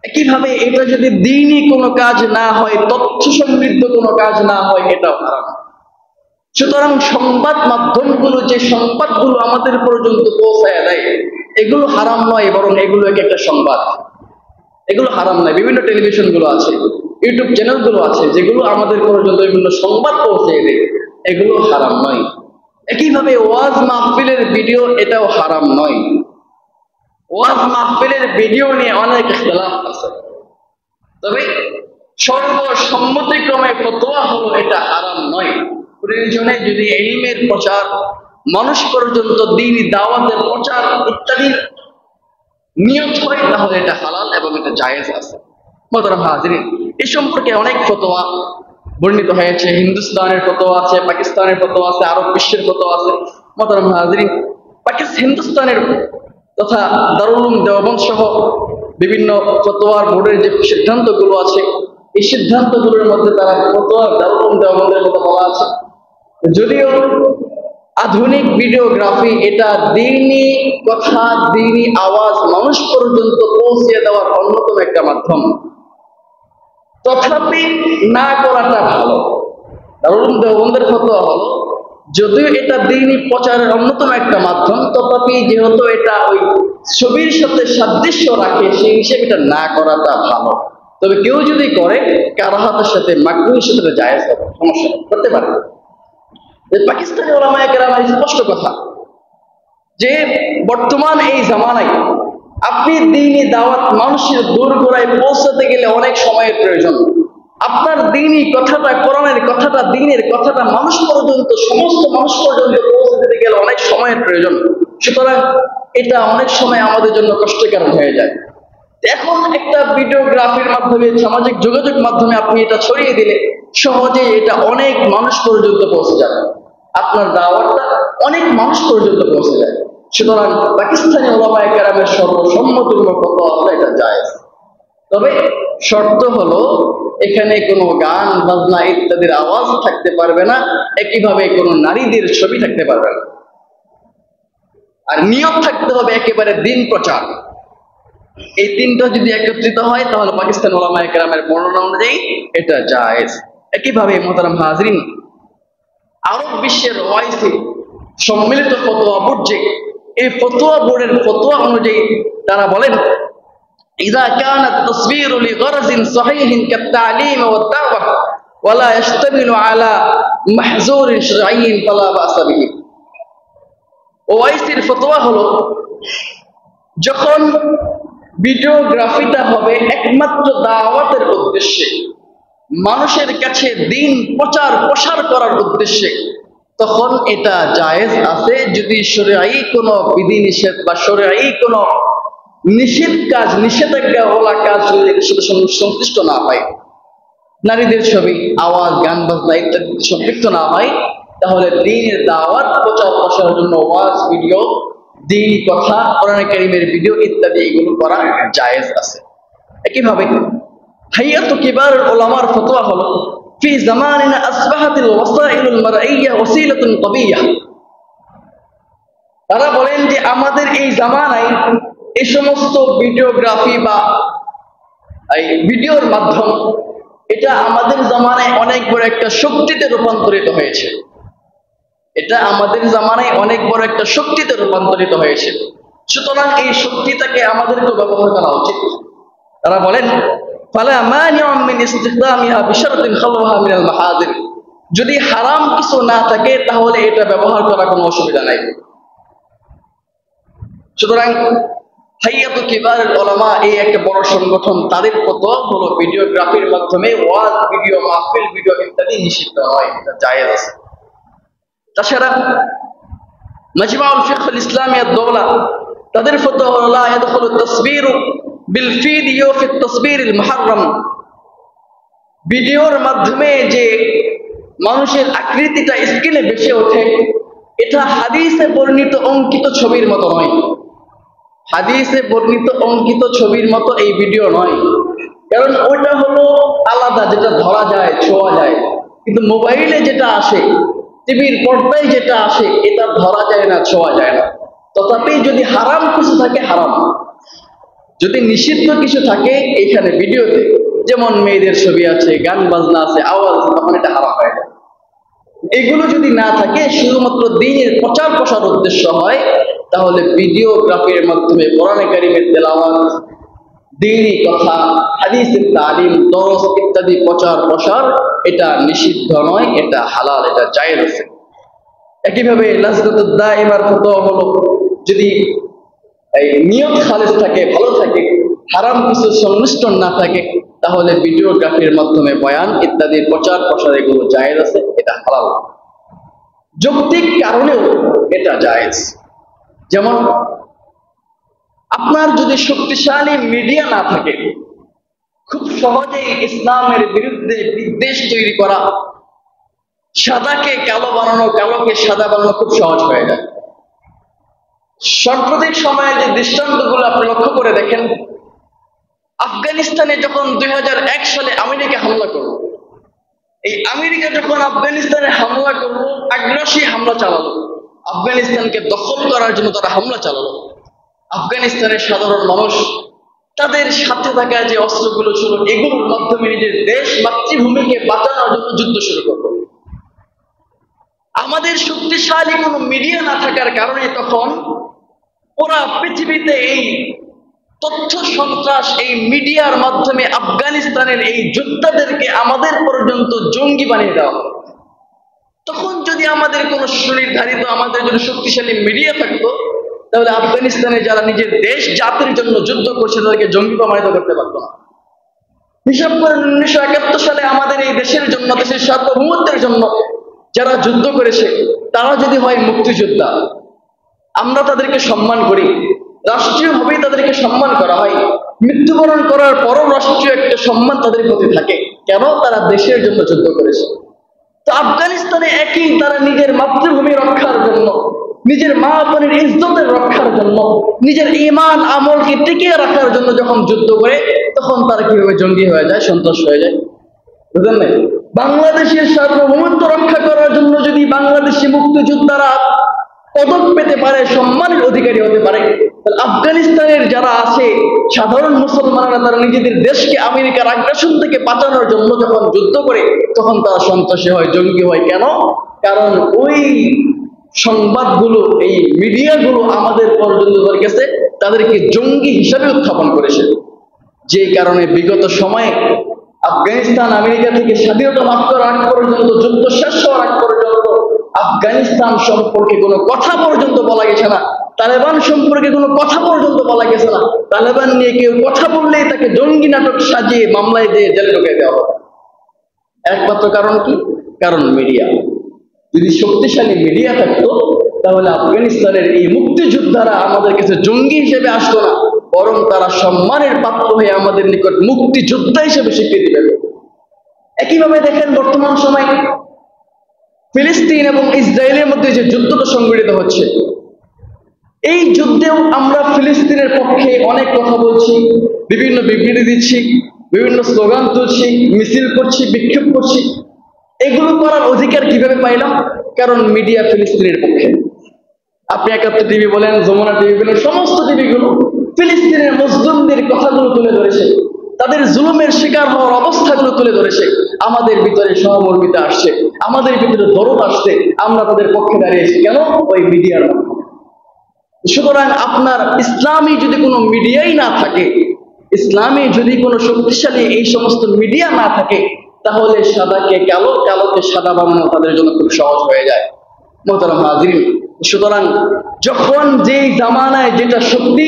একইভাবে এটা যদি দ্বীনি কোনো কাজ না হয়, তথ্য সমৃদ্ধ কোনো কাজ না হয়, এটাও হারাম। সুতরাং সংবাদ মাধ্যমগুলো যে সংবাদগুলো আমাদের পর্যন্ত পৌঁছায় দেয় এগুলো হারাম নয়, বরং এগুলো এক একটা সংবাদ। এগুলো হারাম নয়। বিভিন্ন টেলিভিশন গুলো আছে, ইউটিউব চ্যানেল গুলো আছে যেগুলো আমাদের পর্যন্ত বিভিন্ন সংবাদ পৌঁছে দেয়, এগুলো হারাম নয়। একইভাবে ওয়াজ মাহফিলের ভিডিও, এটাও হারাম নয়। ওয়াজ মাহফিলের ভিডিও নিয়ে অনেক ইখতিলাফ আছে, তবে সর্বসম্মতিক্রমে ফতোয়া হলো এটা হারাম নয়। প্রয়োজনে যদি ইলমের প্রচার, মানুষ পর্যন্ত দ্বীনি দাওয়াতের প্রচার ইত্যাদি নিয়ত হয়, তাহলে এটা হালাল এবং এটা জায়েজ আছে। মোহতারাম হাজিরিন, এই সম্পর্কে অনেক ফতোয়া বর্ণিত হয়েছে। হিন্দুস্তানের ফতোয়া আছে, পাকিস্তানের ফতোয়া আছে, আরব বিশ্বের ফতোয়া আছে। মোহতারাম হাজিরিন, হিন্দুস্তানের তথা দারুল উলুম দেওবন্দ সহ বিভিন্ন ফতোয়ার বোর্ডের যে সিদ্ধান্তগুলো আছে, এই সিদ্ধান্তগুলোর মধ্যে তারা ফতোয়া দারুল উলুম দেওবন্দের মতো বলা আছে, যদিও আধুনিক ভিডিওগ্রাফি এটা দ্বীনি কথা, দ্বীনি আওয়াজ মানুষ পর্যন্ত পৌঁছে দেওয়ার অন্যতম একটা মাধ্যম, তথাপি না করাটা ভালো। দারুল উলুম দেওবন্দের ফতোয়া হলো, যদিও এটা দ্বীনি প্রচারের অন্যতম একটা মাধ্যম, তথাপি যেহেতু এটা ওই ছবির সাথে সাদৃশ্য রাখে, সেই হিসেবে এটা না করাটা ভালো। তবে কেউ যদি করে কারাহাতের সাথে, মাকরুহের সাথে জায়েজ হবে, সমস্যা করতে পারে। পাকিস্তানি ওলামায়ে কেরামের স্পষ্ট কথা যে বর্তমান এই জামানায় আপনি দ্বীনি দাওয়াত মানুষের দোরগোড়ায় পৌঁছাতে গেলে অনেক সময়ের প্রয়োজন। আপনার দ্বীনি কথাটা, কোরআনের কথাটা, দ্বীনের কথাটা মানুষ পর্যন্ত, সমস্ত মানুষ পর্যন্ত পৌঁছে দিতে গেলে অনেক সময়ের প্রয়োজন। সুতরাং এটা অনেক সময় আমাদের জন্য কষ্টকর হয়ে যায়। এখন একটা ভিডিওগ্রাফির মাধ্যমে, সামাজিক যোগাযোগ মাধ্যমে আপনি এটা ছড়িয়ে দিলে সহজেই এটা অনেক মানুষ পর্যন্ত পৌঁছে যাবে, আপনার দাওয়াতটা অনেক মানুষ পর্যন্ত পৌঁছে যায়। সুতরাং পাকিস্তানি ওলামায়ে কেরামের সর্বসম্মতিক্রমে ফতোয়া হলো এটা জায়েজ। তবে শর্ত হলো এখানে কোনো গান বাজনা ইত্যাদির আওয়াজ থাকতে পারবে না, একইভাবে কোনো নারীদের ছবি থাকতে পারবে না, আর নিয়ত থাকতে হবে একেবারে দ্বীন প্রচার। এই তিনটা যদি একত্রিত হয় তাহলে পাকিস্তান ওলামায়ে কেরামের বর্ণনা অনুযায়ী এটা জায়েজ। একইভাবে মোহতারাম হাজরিন, আরব বিশ্বের ওআইসি সম্মিলিত ফতোয়া বোর্ড, যে এই ফতোয়া বোর্ডের ফতোয়া অনুযায়ী তারা বলেন, ইযা কানাত তাসবীরু লিগরজিন সহিহিন কাত-তা'লিম ওয়াদ-দাওয়া ওয়া লা ইশতামিলু আলা মাহযুরিন শারঈয়্যিন ফালা বা'সা বিহি। ওআইসির ফতোয়া হলো, যখন ভিডিওগ্রাফিটা হবে একমাত্র দাওয়াতের উদ্দেশ্যে, মানুষের কাছে দ্বীন প্রচার প্রসার করার উদ্দেশ্যে, তখন এটা জায়েজ আছে, যদি শরঈ কোনো বিধিনিষেধ বা শরঈ কোনো নিষিদ্ধ কাজ, নিষেধাজ্ঞা ওলা কাজ যদি সেটা সংশ্লিষ্ট না হয়, নারীদের ছবি, আওয়াজ, গান বাজনা ইত্যাদি সম্পৃক্ত না হয়, তাহলে দ্বীনের দাওয়াত প্রচার প্রসারের জন্য ওয়াজ ভিডিও, দ্বীনি কথা, কোরআন কারীমের ভিডিও ইত্যাদি এগুলো করা জায়েজ আছে। একইভাবে হাইয়াতু কিবারুল উলামার ফতোয়া হলো, ফি জামানিনা আসবাহাতিল ওয়াসাইলুল মারঈয়া ওয়াসিলাতুন কবিয়্যাহ। তারা বলেন যে আমাদের এই জামানায় এই সমস্ত ভিডিওগ্রাফি বা এই ভিডিওর মাধ্যম, এটা আমাদের জামানায় অনেক বড় একটা শক্তিতে রূপান্তরিত হয়েছে। এটা আমাদের জামানায় অনেক বড় একটা শক্তিতে রূপান্তরিত হয়েছে। সুতরাং এই শক্তিটাকে আমাদেরকে ব্যবহার করা উচিত। তারা বলেন, ফালা মানিউম মিন ইসতিখদামিহা বিশারতিন খালওয়াহা মিনাল মাহাজির। যদি হারাম কিছু না থাকে তাহলে এটা ব্যবহার করা কোনো অসুবিধা নাই। সুতরাং হাইয়াতু কিবারুল উলামা এই একটা বড় সংগঠন, তাদের ফতোয়া হলো ভিডিওগ্রাফির মাধ্যমে ওয়াজ ভিডিও, মাহফিল ভিডিও ইত্যাদি নিষিদ্ধ নয়, এটা জায়েজ আছে। তাছাড়া মাজমাউল ফিকহুল ইসলামিয়া আদ-দাওলা, তাদের ফতোয়া হলো লা ইয়াদখুলু তাসবীরু বিল ভিডিও ফি তাসবীরিল মুহাররাম। ভিডিওর মাধ্যমে যে মানুষের আকৃতিটা স্ক্রিনে ভেসে ওঠে, এটা হাদিসে বর্ণিত অঙ্কিত ছবির মতো নয়। হাদিসে বর্ণিত অঙ্কিত ছবির মতো এই ভিডিও নয়, কারণ ওইটা হলো আলাদা, যেটা ধরা যায়, ছোঁয়া যায়। কিন্তু মোবাইলে যেটা আসে, টিভির পর্দায় যেটা আসে, এটা ধরা যায় না, ছোঁয়া যায় না। তথাপি যদি হারাম কিছু থাকে, হারাম যদি নিষিদ্ধ কিছু থাকে এখানে ভিডিওতে, যেমন মেয়েদের ছবি আছে, গান বাজনা আছে, আওয়াজ, তখন এটা হারাম হয়ে যায়। এগুলো যদি না থাকে, শুধুমাত্র দ্বীনের প্রচার প্রসার উদ্দেশ্য হয়, তাহলে ভিডিওগ্রাফির মাধ্যমে কোরআনে কারিমের তেলাওয়াত, দ্বীনি কথা, হাদিসের তালিম, দরস ইত্যাদি প্রচার প্রসার, এটা নিষিদ্ধ নয়, এটা হালাল, এটা জায়েজ আছে। একইভাবে লাজনাতুদ দাইমার ফতোয়া হলো, যদি এই নিয়ত খালেস থাকে, ভালো থাকে, হারাম কিছু সংমিশ্রণ না থাকে, তাহলে ভিডিওগ্রাফির মাধ্যমে বয়ান ইত্যাদির প্রচার প্রসার এগুলো জায়েজ আছে, এটা হালাল। যৌক্তিক কারণেও এটা জায়েজ। যেমন আপনার যদি শক্তিশালী মিডিয়া না থাকে, খুব সহজেই ইসলামের বিরুদ্ধে বিদ্বেষ তৈরি করা, সাদাকে কালো বানানো, কালোকে সাদা বানানো খুব সহজ হয়ে যায়। সাম্প্রতিক সময়ে যে দৃষ্টান্তগুলো আপনি লক্ষ্য করে দেখেন, আফগানিস্তানে যখন 2001 সালে আমেরিকা হামলা করল, এই আমেরিকা যখন আফগানিস্তানে হামলা করলো, আগ্রাসী হামলা চালালো, আফগানিস্তানকে দখল করার জন্য তারা হামলা চালালো। আফগানিস্তানের সাধারণ মানুষ তাদের সাথে থাকা যে অস্ত্রগুলো ছিল, এগুলোর মাধ্যমে নিজের দেশ, মাতৃভূমিকে বাঁচানোর জন্য যুদ্ধ শুরু করলো। আমাদের শক্তিশালী কোনো মিডিয়া না থাকার কারণে তখন ওরা পৃথিবীতে এই তথ্য সন্ত্রাস, এই মিডিয়ার মাধ্যমে আফগানিস্তানের এই যোদ্ধাদেরকে আমাদের পর্যন্ত জঙ্গি বানিয়ে দেওয়া। তখন যদি আমাদের কোনো সুনির্ধারিত, আমাদের যদি শক্তিশালী মিডিয়া থাকতো, তাহলে আফগানিস্তানে যারা নিজের দেশ জাতির জন্য যুদ্ধ করছে তাদেরকে জঙ্গি প্রমাণিত করতে পারতো না। হিসাব করেন 1971 সালে আমাদের এই দেশের জন্য, দেশের সার্বভৌমত্বের জন্য যারা যুদ্ধ করেছে, তারা যদি হয় মুক্তিযোদ্ধা, আমরা তাদেরকে সম্মান করি, রাষ্ট্রীয়ভাবেই তাদেরকে সম্মান করা হয়, মৃত্যুবরণ করার পরও রাষ্ট্রীয় একটা সম্মান তাদের প্রতি থাকে। কেন? তারা দেশের জন্য যুদ্ধ করেছে। তো আফগানিস্তানে একই, তারা নিজের মাতৃভূমি রক্ষার জন্য, নিজের মা বোনের ইজ্জতের রক্ষার জন্য, নিজের ঈমান আমলকে টিকিয়ে রাখার জন্য যখন যুদ্ধ করে, তখন তারা কিভাবে জঙ্গি হয়ে যায়, সন্ত্রাস হয়ে যায়। বুঝলেন না? বাংলাদেশের সার্বভৌমত্ব রক্ষা করার জন্য যদি বাংলাদেশি মুক্তিযোদ্ধারা পদক পেতে পারে, সম্মানের অধিকারী হতে পারে, তাহলে আফগানিস্তানের যারা আছে সাধারণ মুসলমানরা, তারা নিজেদের দেশকে আমেরিকার আগ্রাসন থেকে বাঁচানোর জন্য যখন যুদ্ধ করে, তখন তারা সন্ত্রাসী হয়, জঙ্গি হয়। কেন? কারণ ওই সংবাদগুলো, এই মিডিয়াগুলো আমাদের পর্যন্ত গেছে, তাদেরকে জঙ্গি হিসাবে উত্থাপন করেছে। যে কারণে বিগত সময়ে আফগানিস্তান আমেরিকা থেকে স্বাধীনতা লাভ করার আগ পর্যন্ত, যুদ্ধ শেষ হওয়ার আগ পর্যন্ত আফগানিস্তান সম্পর্কে কোনো কথা পর্যন্ত বলা গেছে না, তালেবান সম্পর্কে কোনো কথা পর্যন্ত বলা গেছে না। তালেবান নিয়ে কেউ কথা বললেই তাকে জঙ্গি নাটক সাজিয়ে মামলায় দিয়ে জেলে ঢুকিয়ে দেওয়া হবে। একমাত্র কারণ কি? কারণ মিডিয়া। যদি শক্তিশালী মিডিয়া থাকতো, তাহলে আফগানিস্তানের এই মুক্তিযোদ্ধারা আমাদের কাছে জঙ্গি হিসেবে আসতো না, বরং তারা সম্মানের পাত্র হয়ে আমাদের নিকট মুক্তিযোদ্ধা হিসেবে স্বীকৃতি পেত। একইভাবে দেখেন, বর্তমান সময়ে ফিলিস্তিন এবং ইসরায়েলের মধ্যে যে যুদ্ধটা সংঘটিত হচ্ছে, এই যুদ্ধেও আমরা ফিলিস্তিনের পক্ষে অনেক কথা বলছি, বিভিন্ন বিবৃতি দিচ্ছি, বিভিন্ন স্লোগান তুলছি, মিছিল করছি, বিক্ষোভ করছি। এগুলো করার অধিকার কিভাবে পাইলাম? কারণ মিডিয়া ফিলিস্তিনের পক্ষে। আপনি একাত্তর টিভি বলেন, যমুনা টিভি বলেন, সমস্ত টিভিগুলো ফিলিস্তিনের মুসলিমদের কথাগুলো তুলে ধরেছে, তাদের জুলুমের শিকার হওয়ার অবস্থাগুলো তুলে ধরেছে। আমাদের ভিতরে সহমর্মিতা আসছে, আমাদের ভিতরে দরদ আসছে, আমরা তাদের পক্ষে দাঁড়িয়েছি। কেন? ওই মিডিয়ার মাধ্যমে। সুতরাং আপনার ইসলামী যদি কোনো মিডিয়াই না থাকে, ইসলামী যদি কোনো শক্তিশালী এই সমস্ত মিডিয়া না থাকে, তাহলে সাদাকে কালো, কালোকে সাদা বানানো তাদের জন্য খুব সহজ হয়ে যায়। মোহতারাম হাজিরিন, সুতরাং যখন যেই জামানায় যেটা সত্যি,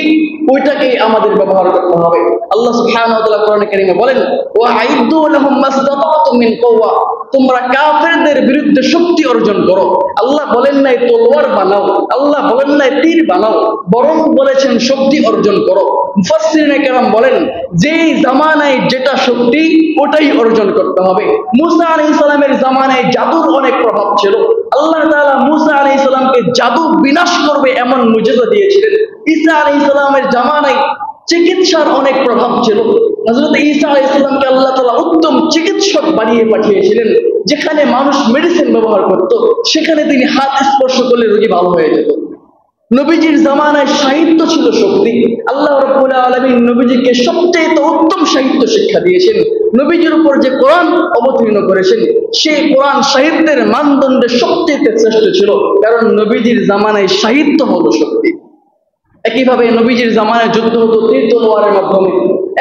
ওইটাকেই আমাদের ব্যবহার করতে হবে। আল্লাহ সুবহানাহু ওয়া তাআলা কোরআনে কারীমে বলেন, ওয়া আইদ্দু লাহুম মাসতাতাতুম মিন কুওয়া, তোমরা কাফেরদের বিরুদ্ধে শক্তি অর্জন করো। আল্লাহ বলেন নাই তলোয়ার বানাও, আল্লাহ বলেন নাই তীর বানাও, বরং বলেছেন শক্তি অর্জন করো। মুফাসসিরিনে কেরাম বলেন, যেই জামানায় যেটা শক্তি, ওটাই অর্জন করতে হবে। মুসা আলাইহিস সালামের জামানায় জাদুর অনেক প্রভাব ছিল। আল্লাহ তাআলা মুসা আলাইহিস সালামকে জাদু বিনাশ করবে এমন মুজিজা দিয়েছিলেন। ঈসা আলাইহিস সালামের জামানায় চিকিৎসার অনেক প্রভাব ছিল। হযরত ঈসা আলাইহিস সালামকে আল্লাহ তাআলা উত্তম চিকিৎসক বানিয়ে পাঠিয়েছিলেন। যেখানে মানুষ মেডিসিন ব্যবহার করত, সেখানে তিনি হাত স্পর্শ করলে রোগী ভালো হয়ে যেত। নবীজির জামানায় সাহিত্য ছিল শক্তি। আল্লাহ রাব্বুল আলামিন নবীজিকে সবচেয়ে উত্তম সাহিত্য শিক্ষা দিয়েছেন। নবীজির উপর যে কোরআন অবতীর্ণ করেছেন, সেই কোরআন সাহিত্যের মানদণ্ডে সবচেয়ে শ্রেষ্ঠ ছিল, কারণ নবীজির জামানায় সাহিত্য হলো শক্তি। একইভাবে নবীজির জামানায় যুদ্ধ হতো তীর তলোয়ারের মাধ্যমে।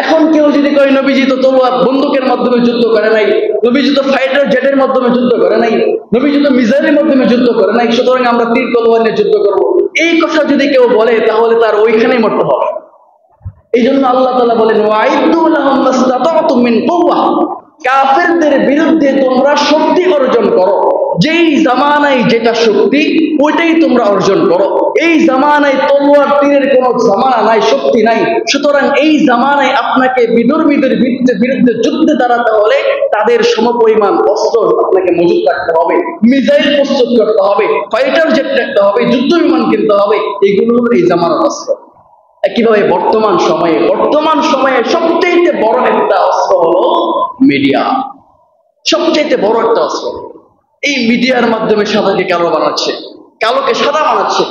এখন কেউ যদি কয় নবীজি তো তলোয়ার বন্দুকের মাধ্যমে যুদ্ধ করে নাই, নবীজি তো ফাইটার জেটের মাধ্যমে যুদ্ধ করে নাই, নবীজি তো মিসাইলের মাধ্যমে যুদ্ধ করে নাই, সুতরাং আমরা তীর তলোয়ার নিয়ে যুদ্ধ করবো, এই কথা যদি কেউ বলে তাহলে তার ওইখানেই মরতে হবে। এই জন্য আল্লাহ তাআলা বলেন, ওয়াইদু লাহুম মাসতাতা'তুম মিন কুওয়া, কাফেরদের বিরুদ্ধে তোমরা শক্তি অর্জন করো। যেই জামানায় যেটা শক্তি ওইটাই তোমরা অর্জন করো। এই জামানায় তলোয়ার তীরের কোনো জামানা নাই, শক্তি নাই। সুতরাং এই জামানায় আপনাকে বিধর্মীদের বিরুদ্ধে যুদ্ধে দাঁড়াতে হলে তাদের সমপরিমাণ অস্ত্র আপনাকে মজুত রাখতে হবে, মিসাইল প্রস্তুত করতে হবে, ফাইটার জেট রাখতে হবে, যুদ্ধ বিমান কিনতে হবে। এগুলো হলো এই জামানার অস্ত্র। একইভাবে বর্তমান সময়ে সবচেয়ে বড় একটা অস্ত্র হলো মিডিয়া। সবচেয়ে বড় একটা অস্ত্র। এই মিডিয়ার মাধ্যমে সাদাকে কালো বানাচ্ছে, কালোকে সাদা বানাচ্ছে।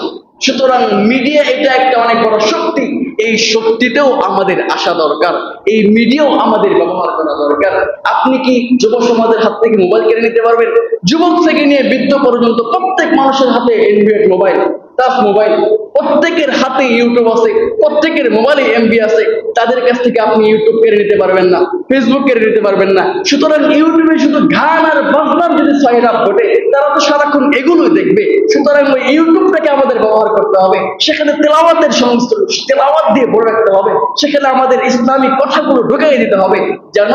সুতরাং মিডিয়া এটা একটা অনেক বড় শক্তি। এই শক্তিতেও আমাদের আসা দরকার, এই মিডিয়াও আমাদের ব্যবহার করা দরকার। আপনি কি যুব সমাজের হাত থেকে মোবাইল কেড়ে নিতে পারবেন? যুবক থেকে নিয়ে বৃদ্ধ পর্যন্ত প্রত্যেক মানুষের হাতে অ্যান্ড্রয়েড মোবাইল, টাচ মোবাইল, প্রত্যেকের হাতে ইউটিউব আছে, প্রত্যেকের মোবাইলে এমবি আছে। তাদের কাছ থেকে আপনি ইউটিউব কেড়ে নিতে পারবেন না, ফেসবুক কেড়ে নিতে পারবেন না। সুতরাং ইউটিউবে শুধু গান আর বাজনার যদি সয়রাব ঘটে, তারা তো সারাক্ষণ এগুলোই দেখবে। সুতরাং ওই ইউটিউবটাকে আমাদের ব্যবহার করতে হবে, সেখানে তেলাওয়াতের সমস্ত তেলাওয়াত দিয়ে ভরে রাখতে হবে, সেখানে আমাদের ইসলামিক কথাগুলো ঢুকিয়ে দিতে হবে, যেন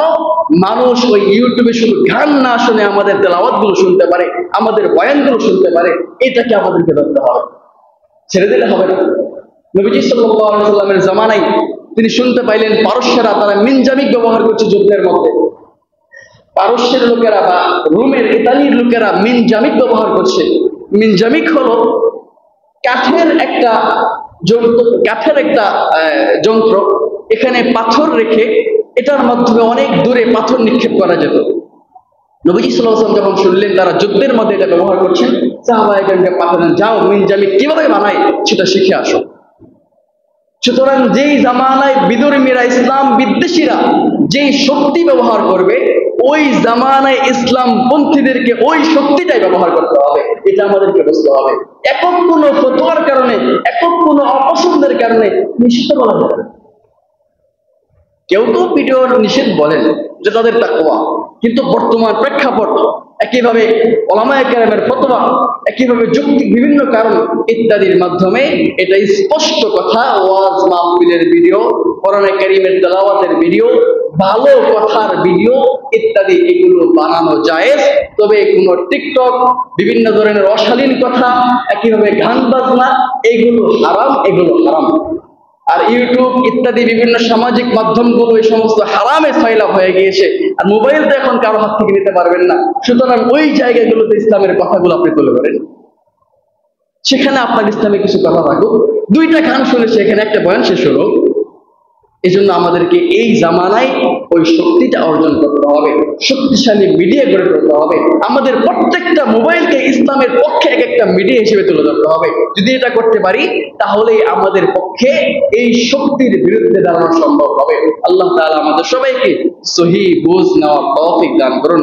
মানুষ ওই ইউটিউবে শুধু গান না শুনে আমাদের তেলাওয়াতগুলো শুনতে পারে, আমাদের বয়ানগুলো শুনতে পারে। এটাকে আমাদেরকে ধরতে হবে, ছেড়ে দিলে হবে না। নবীজি সাল্লাল্লাহু আলাইহি সাল্লামের জামানায় তিনি শুনতে পাইলেন পারস্যরা তারা মিনজামিক ব্যবহার করছে যুদ্ধের মধ্যে। পারস্যের লোকেরা বা রোমের ইতালির লোকেরা মিনজামিক ব্যবহার করছে। মিনজামিক হলো কাঠের একটা যন্ত্র। এখানে পাথর রেখে এটার মাধ্যমে অনেক দূরে পাথর নিক্ষেপ করা যেত। নবীজি সাল্লাল্লাহু আলাইহি ওয়াসাল্লাম যখন শুনলেন তারা যুদ্ধের মধ্যে এটা ব্যবহার করছেন, সাহাবায়ে কেরামকে পাঠালেন, যাও মিনজামিক কিভাবে বানায় সেটা শিখে আসো। সুতরাং যেই জামানায় বিধর্মীরা, ইসলাম বিদ্বেষীরা যেই শক্তি ব্যবহার করবে, ওই জামানায় ইসলাম পন্থীদেরকে ওই শক্তিটাই ব্যবহার করতে হবে। এটা আমাদেরকে বুঝতে হবে। একক কোনো ফতোয়ার কারণে, একক কোনো অপছন্দের কারণে নিষিদ্ধ বলা যাবে না। কেউ তো ভিডিওর নিষেধ বলেন যে তাদের তাকওয়া, কিন্তু বর্তমান প্রেক্ষাপট, একইভাবে উলামায়ে কেরামের ফতোয়া, একইভাবে যৌক্তিক বিভিন্ন কারণ ইত্যাদির মাধ্যমে এটা স্পষ্ট কথা, ওয়াজ মাহফিলের ভিডিও, কোরআনে কারীমের তেলাওয়াতের ভিডিও, ভালো কথার ভিডিও ইত্যাদি এগুলো বানানো জায়েজ। তবে কোনো টিকটক, বিভিন্ন ধরনের অশালীন কথা, একইভাবে গান বাজনা, এগুলো হারাম, এগুলো হারাম। আর ইউটিউব ইত্যাদি বিভিন্ন সামাজিক মাধ্যমগুলো এই সমস্ত হারামে সয়লাভ হয়ে গিয়েছে। আর মোবাইল তো এখন কারো হাত থেকে নিতে পারবেন না। সুতরাং ওই জায়গাগুলোতে ইসলামের কথাগুলো আপনি তুলে ধরেন, সেখানে আপনার ইসলামে কিছু কথা থাকুক। দুইটা গান শুনেছে, এখানে একটা বয়ান শেষ হলো। এই জন্য আমাদেরকে এই জামানায় ওই শক্তিটা অর্জন করতে হবে, শক্তিশালী মিডিয়া গড়ে তুলতে হবে। আমাদের প্রত্যেকটা মোবাইলকে ইসলামের পক্ষে এক একটা মিডিয়া হিসেবে তুলে ধরতে হবে। যদি এটা করতে পারি তাহলেই আমাদের পক্ষে এই শক্তির বিরুদ্ধে দাঁড়ানো সম্ভব হবে। আল্লাহ তাআলা আমাদের সবাইকে সহিহ বুঝ নেওয়ার তৌফিক দান করুন।